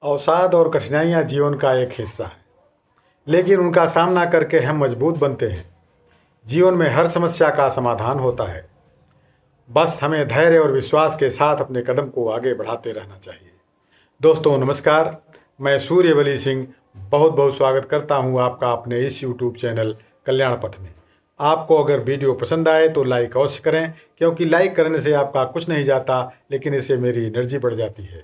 अवसाद और कठिनाइयाँ जीवन का एक हिस्सा है, लेकिन उनका सामना करके हम मजबूत बनते हैं। जीवन में हर समस्या का समाधान होता है, बस हमें धैर्य और विश्वास के साथ अपने कदम को आगे बढ़ाते रहना चाहिए। दोस्तों नमस्कार, मैं सूर्यवली सिंह बहुत बहुत स्वागत करता हूं आपका अपने इस यूट्यूब चैनल कल्याण पथ में। आपको अगर वीडियो पसंद आए तो लाइक अवश्य करें, क्योंकि लाइक करने से आपका कुछ नहीं जाता, लेकिन इससे मेरी एनर्जी बढ़ जाती है।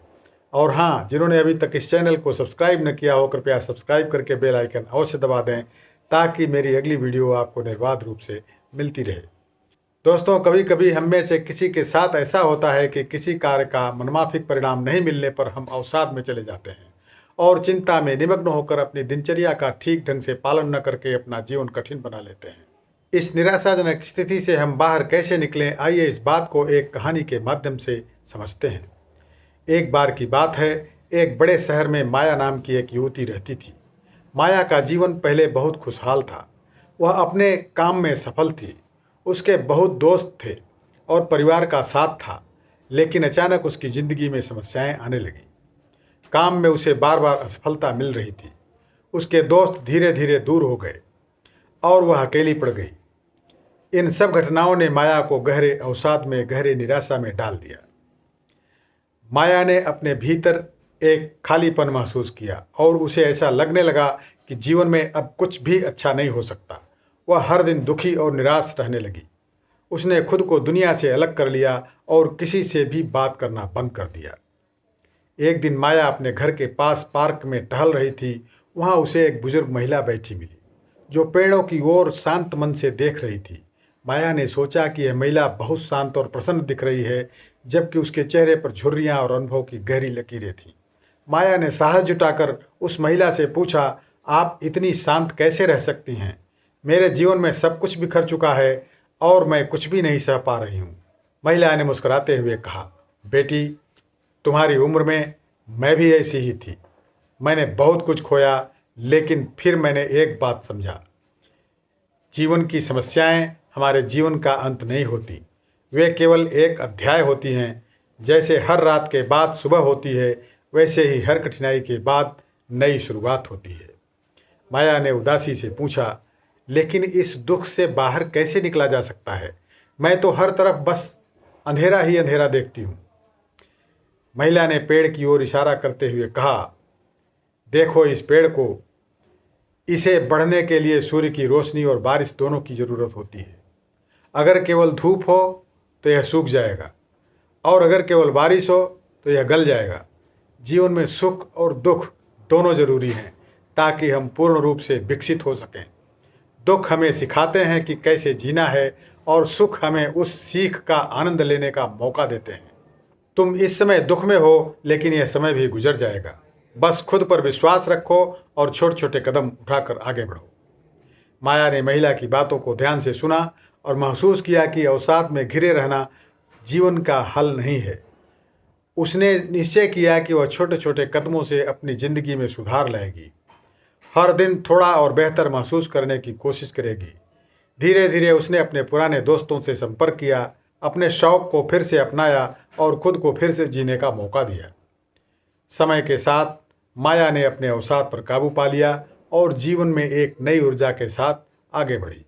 और हाँ, जिन्होंने अभी तक इस चैनल को सब्सक्राइब न किया हो, कृपया सब्सक्राइब करके बेल आइकन अवश्य दबा दें, ताकि मेरी अगली वीडियो आपको निर्बाध रूप से मिलती रहे। दोस्तों, कभी कभी हम में से किसी के साथ ऐसा होता है कि किसी कार्य का मनमाफिक परिणाम नहीं मिलने पर हम अवसाद में चले जाते हैं और चिंता में निमग्न होकर अपनी दिनचर्या का ठीक ढंग से पालन न करके अपना जीवन कठिन बना लेते हैं। इस निराशाजनक स्थिति से हम बाहर कैसे निकलें, आइए इस बात को एक कहानी के माध्यम से समझते हैं। एक बार की बात है, एक बड़े शहर में माया नाम की एक युवती रहती थी। माया का जीवन पहले बहुत खुशहाल था। वह अपने काम में सफल थी, उसके बहुत दोस्त थे और परिवार का साथ था। लेकिन अचानक उसकी ज़िंदगी में समस्याएं आने लगी। काम में उसे बार बार असफलता मिल रही थी, उसके दोस्त धीरे धीरे दूर हो गए और वह अकेली पड़ गई। इन सब घटनाओं ने माया को गहरे अवसाद में, गहरे निराशा में डाल दिया। माया ने अपने भीतर एक खालीपन महसूस किया और उसे ऐसा लगने लगा कि जीवन में अब कुछ भी अच्छा नहीं हो सकता। वह हर दिन दुखी और निराश रहने लगी। उसने खुद को दुनिया से अलग कर लिया और किसी से भी बात करना बंद कर दिया। एक दिन माया अपने घर के पास पार्क में टहल रही थी। वहाँ उसे एक बुजुर्ग महिला बैठी मिली, जो पेड़ों की ओर शांत मन से देख रही थी। माया ने सोचा कि यह महिला बहुत शांत और प्रसन्न दिख रही है, जबकि उसके चेहरे पर झुर्रियां और अनुभव की गहरी लकीरें थीं। माया ने साहस जुटाकर उस महिला से पूछा, आप इतनी शांत कैसे रह सकती हैं? मेरे जीवन में सब कुछ बिखर चुका है और मैं कुछ भी नहीं सह पा रही हूँ। महिला ने मुस्कुराते हुए कहा, बेटी, तुम्हारी उम्र में मैं भी ऐसी ही थी। मैंने बहुत कुछ खोया, लेकिन फिर मैंने एक बात समझा, जीवन की समस्याएं हमारे जीवन का अंत नहीं होती, वे केवल एक अध्याय होती हैं। जैसे हर रात के बाद सुबह होती है, वैसे ही हर कठिनाई के बाद नई शुरुआत होती है। माया ने उदासी से पूछा, लेकिन इस दुख से बाहर कैसे निकला जा सकता है? मैं तो हर तरफ बस अंधेरा ही अंधेरा देखती हूँ। महिला ने पेड़ की ओर इशारा करते हुए कहा, देखो इस पेड़ को, इसे बढ़ने के लिए सूर्य की रोशनी और बारिश दोनों की ज़रूरत होती है। अगर केवल धूप हो तो यह सूख जाएगा, और अगर केवल बारिश हो तो यह गल जाएगा। जीवन में सुख और दुख दोनों जरूरी हैं, ताकि हम पूर्ण रूप से विकसित हो सकें। दुख हमें सिखाते हैं कि कैसे जीना है, और सुख हमें उस सीख का आनंद लेने का मौका देते हैं। तुम इस समय दुख में हो, लेकिन यह समय भी गुजर जाएगा। बस खुद पर विश्वास रखो और छोटे छोटे कदम उठाकर आगे बढ़ो। माया ने महिला की बातों को ध्यान से सुना और महसूस किया कि अवसाद में घिरे रहना जीवन का हल नहीं है। उसने निश्चय किया कि वह छोटे छोटे कदमों से अपनी ज़िंदगी में सुधार लाएगी। हर दिन थोड़ा और बेहतर महसूस करने की कोशिश करेगी। धीरे धीरे उसने अपने पुराने दोस्तों से संपर्क किया, अपने शौक को फिर से अपनाया और खुद को फिर से जीने का मौका दिया। समय के साथ माया ने अपने अवसाद पर काबू पा लिया और जीवन में एक नई ऊर्जा के साथ आगे बढ़ी।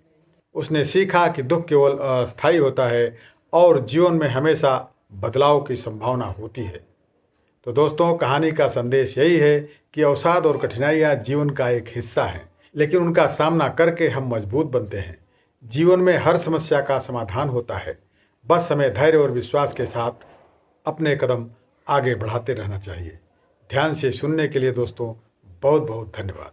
उसने सीखा कि दुख केवल अस्थायी होता है और जीवन में हमेशा बदलाव की संभावना होती है। तो दोस्तों, कहानी का संदेश यही है कि अवसाद और कठिनाइयाँ जीवन का एक हिस्सा हैं, लेकिन उनका सामना करके हम मजबूत बनते हैं। जीवन में हर समस्या का समाधान होता है, बस हमें धैर्य और विश्वास के साथ अपने कदम आगे बढ़ाते रहना चाहिए। ध्यान से सुनने के लिए दोस्तों बहुत बहुत धन्यवाद।